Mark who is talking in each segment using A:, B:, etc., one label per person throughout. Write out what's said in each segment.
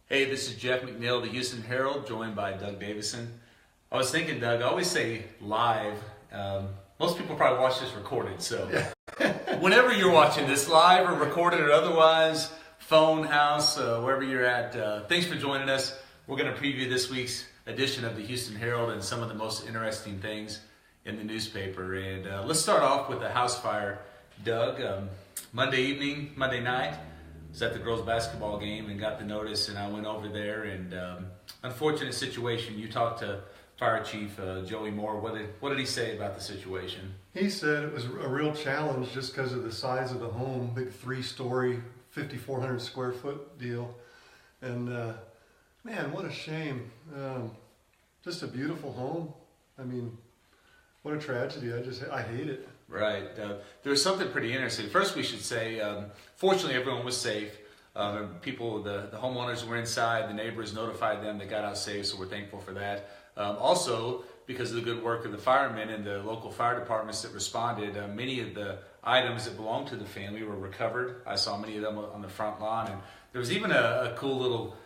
A: Hey, this is Jeff McNeil, the Houston Herald, joined by Doug Davison. I was thinking, Doug, I always say live. Most people probably watch this recorded, so whenever you're watching this live or recorded or otherwise, phone, house, wherever you're at, thanks for joining us. We're going to preview this week's edition of the Houston Herald and some of the most interesting things in the newspaper. And let's start off with the house fire, Doug. Monday night, was at the girls' basketball game and got the notice, and I went over there. And unfortunate situation. You talked to Fire Chief Joey Moore. What did he say about the situation?
B: He said it was a real challenge just because of the size of the home, big 3-story, 5,400 square foot deal. And man, what a shame. Just a beautiful home. I mean, what a tragedy. I hate it.
A: Right. There was something pretty interesting. First, we should say, fortunately, everyone was safe. People, the homeowners were inside. The neighbors notified them. They got out safe, so we're thankful for that. Also, because of the good work of the firemen and the local fire departments that responded, many of the items that belonged to the family were recovered. I saw many of them on the front lawn. And there was even a cool little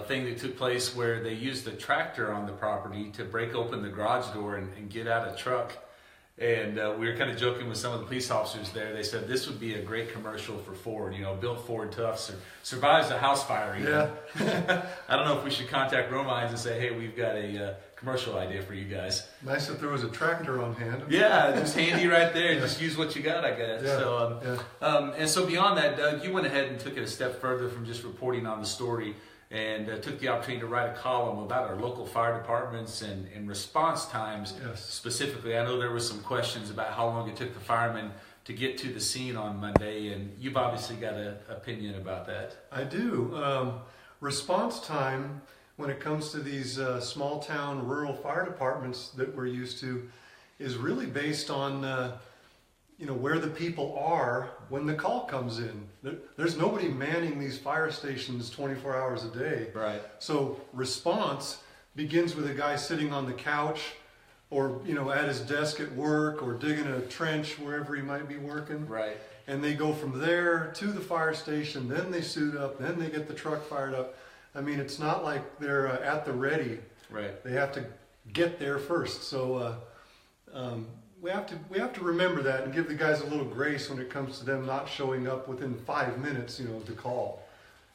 A: thing that took place where they used the tractor on the property to break open the garage door and get out a truck. And we were kind of joking with some of the police officers there. They said this would be a great commercial for Ford. You know, built Ford tough, survives a house fire.
B: Yeah.
A: I don't know if we should contact Romines and say, hey, we've got a commercial idea for you guys.
B: Nice if there was a tractor on hand.
A: Yeah, just handy right there. Yeah. Just use what you got, I guess.
B: Yeah.
A: So, and so beyond that, Doug, you went ahead and took it a step further from just reporting on the story and took the opportunity to write a column about our local fire departments and response times.
B: Yes.
A: Specifically, I know there were some questions about how long it took the firemen to get to the scene on Monday, and you've obviously got an opinion about that.
B: I do. Response time, when it comes to these small town rural fire departments that we're used to, is really based on where the people are when the call comes in. There's nobody manning these fire stations 24 hours a day.
A: Right.
B: So response begins with a guy sitting on the couch or at his desk at work or digging a trench wherever he might be working.
A: Right.
B: And they go from there to the fire station, then they suit up, then they get the truck fired up. I mean, it's not like they're at the ready.
A: Right.
B: They have to get there first. So we have to remember that and give the guys a little grace when it comes to them not showing up within 5 minutes, to call.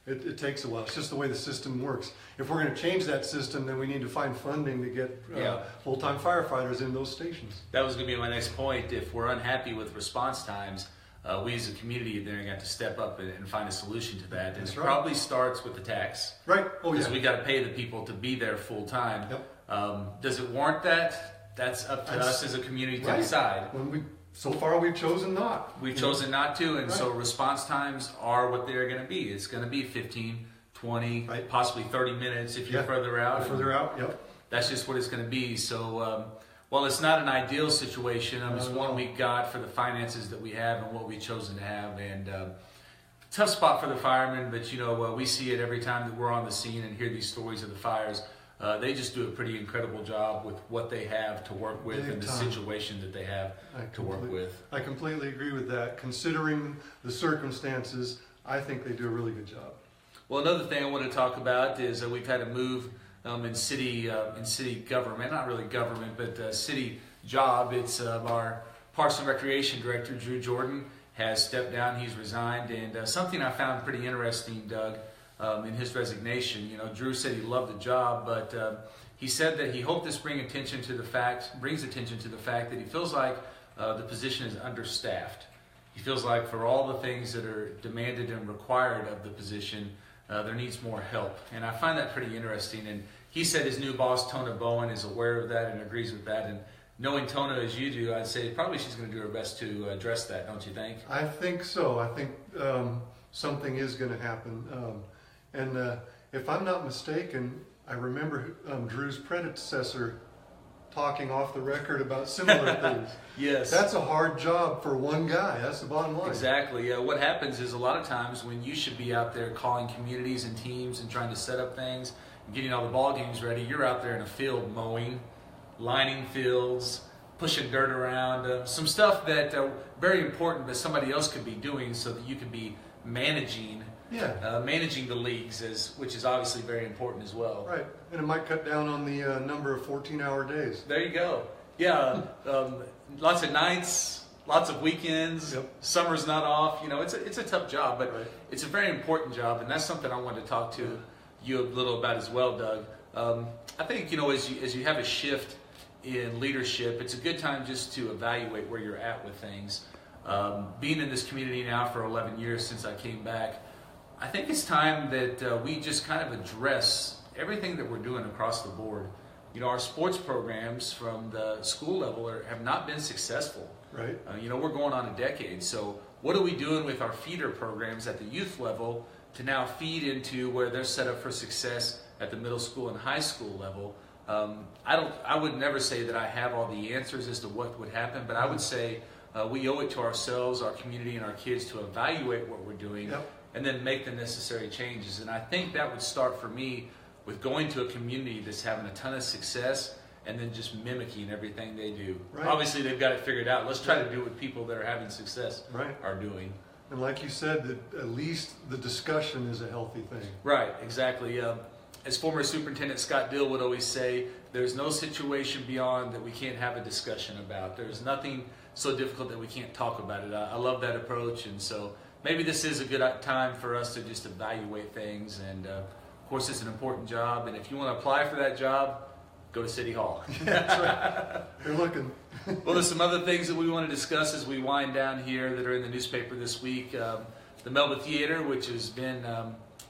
B: It takes a while. It's just the way the system works. If we're going to change that system, then we need to find funding to get full-time firefighters in those stations.
A: That was going to be my next point. If we're unhappy with response times, we as a community are going to have to step up and find a solution to that. And
B: That's
A: it
B: right.
A: probably starts with the tax.
B: Right. Oh, yeah.
A: Because we got to pay the people to be there full-time.
B: Yep.
A: Does it warrant that? That's up to us as a community to decide.
B: So far, we've chosen not.
A: We've chosen not to, and so response times are what they're going to be. It's going to be 15, 20, possibly 30 minutes if you're further out.
B: Further out, yep.
A: That's just what it's going to be. So, while it's not an ideal situation, it's one we got for the finances that we have and what we've chosen to have. And tough spot for the firemen, but we see it every time that we're on the scene and hear these stories of the fires. They just do a pretty incredible job with what they have to work with and the situation that they have to work with.
B: I completely agree with that. Considering the circumstances, I think they do a really good job.
A: Well, another thing I want to talk about is we've had a move in city government, not really government, but city job. It's our Parks and Recreation Director, Drew Jordan, has stepped down. He's resigned, and something I found pretty interesting, Doug, in his resignation. Drew said he loved the job, but he said that he hoped this brings attention to the fact that he feels like the position is understaffed. He feels like for all the things that are demanded and required of the position, there needs more help. And I find that pretty interesting. And he said his new boss, Tona Bowen, is aware of that and agrees with that. And knowing Tona as you do, I'd say probably she's going to do her best to address that, don't you think?
B: I think so. I think something is going to happen. And if I'm not mistaken, I remember Drew's predecessor talking off the record about similar things.
A: Yes.
B: That's a hard job for one guy. That's the bottom line.
A: Exactly. What happens is a lot of times when you should be out there calling communities and teams and trying to set up things and getting all the ball games ready, you're out there in a field mowing, lining fields, pushing dirt around, some stuff that very important that somebody else could be doing so that you could be managing managing the leagues, which is obviously very important as well.
B: Right, and it might cut down on the number of 14-hour days.
A: There you go. Yeah, lots of nights, lots of weekends.
B: Yep.
A: Summer's not off. It's a tough job, but
B: Right.
A: it's a very important job, and that's something I wanted to talk to you a little about as well, Doug. I think as you have a shift in leadership, it's a good time just to evaluate where you're at with things. Being in this community now for 11 years since I came back, I think it's time that we just kind of address everything that we're doing across the board. Our sports programs from the school level have not been successful.
B: Right.
A: We're going on a decade. So what are we doing with our feeder programs at the youth level to now feed into where they're set up for success at the middle school and high school level? I would never say that I have all the answers as to what would happen, but I would say we owe it to ourselves, our community, and our kids to evaluate what we're doing and then make the necessary changes. And I think that would start for me with going to a community that's having a ton of success and then just mimicking everything they do.
B: Right.
A: Obviously, they've got it figured out. Let's try to do what people that are having success are doing.
B: And like you said, that at least the discussion is a healthy thing.
A: Right, exactly. As former Superintendent Scott Dill would always say, there's no situation beyond that we can't have a discussion about. There's nothing so difficult that we can't talk about it. I love that approach, and so maybe this is a good time for us to just evaluate things. And of course, it's an important job, and if you want to apply for that job, go to City Hall.
B: That's right. They're looking.
A: Well, there's some other things that we want to discuss as we wind down here that are in the newspaper this week. The Melba Theater, which has been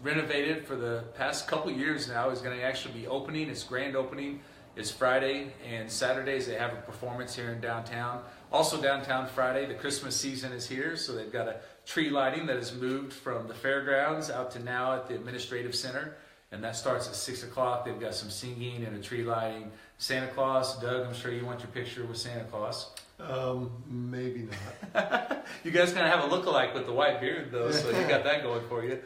A: renovated for the past couple years now, is going to actually be opening. Its grand opening is Friday, and Saturdays they have a performance here in downtown. Also downtown Friday, the Christmas season is here, so they've got a tree lighting that has moved from the fairgrounds out to now at the Administrative Center. And that starts at 6 o'clock. They've got some singing and a tree lighting. Santa Claus, Doug, I'm sure you want your picture with Santa Claus.
B: Maybe not.
A: You guys kind of have a look-alike with the white beard, though, so you got that going for you.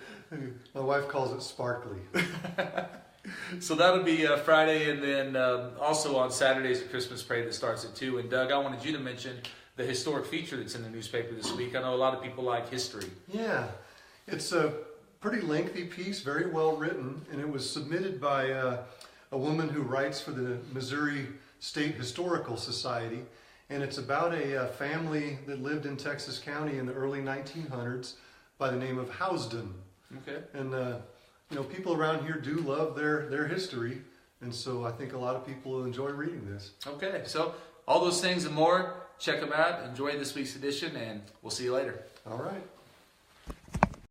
B: My wife calls it sparkly.
A: So that'll be Friday, and then also on Saturdays, a Christmas parade that starts at 2. And Doug, I wanted you to mention the historic feature that's in the newspaper this week. I know a lot of people like history.
B: Yeah, it's a pretty lengthy piece, very well written, and it was submitted by a woman who writes for the Missouri State Historical Society, and it's about a family that lived in Texas County in the early 1900s by the name of Housden.
A: Okay.
B: And people around here do love their history, and so I think a lot of people will enjoy reading this.
A: Okay, so all those things and more, check them out. Enjoy this week's edition, and we'll see you later.
B: All right.